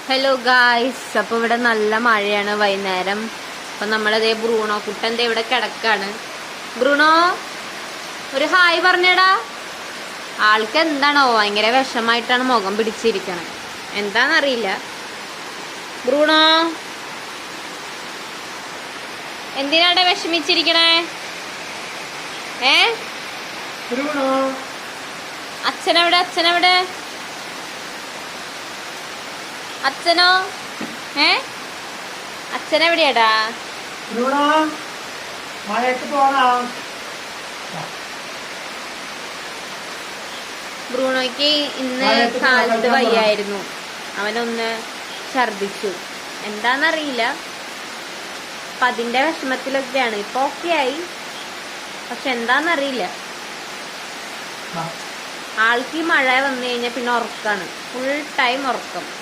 Hello guys, അപ്പൊ ഇവിടെ നല്ല മഴയാണ് വൈകുന്നേരം. അപ്പൊ നമ്മളതേ ബ്രൂണോ കുട്ടന്റെ ഇവിടെ കിടക്കാണ്. ബ്രൂണോ, ഒരു ഹായ് പറഞ്ഞടാ. ആൾക്ക് എന്താണോ ഭയങ്കര വിഷമായിട്ടാണ് മുഖം പിടിച്ചിരിക്കണേ, എന്താന്നറിയില്ല. ബ്രൂണോ, എന്തിനാടെ വിഷമിച്ചിരിക്കണേ? അച്ഛനെവിടെ? അച്ഛനോ? അച്ഛനെവിടെയാടാ? ബ്രൂണോയ്ക്ക് ഇന്ന് കാലത്ത് വയ്യായിരുന്നു. അവനൊന്ന് ഛർദിച്ചു, എന്താന്നറിയില്ല. അപ്പൊ അതിന്റെ വിഷമത്തിലൊക്കെയാണ്. ഇപ്പൊ ഓക്കെ ആയി, പക്ഷെ എന്താന്നറിയില്ല. ആൾക്ക് ഈ മഴ വന്നു കഴിഞ്ഞാൽ പിന്നെ ഉറക്കാണ്, ഫുൾ ടൈം ഉറക്കം.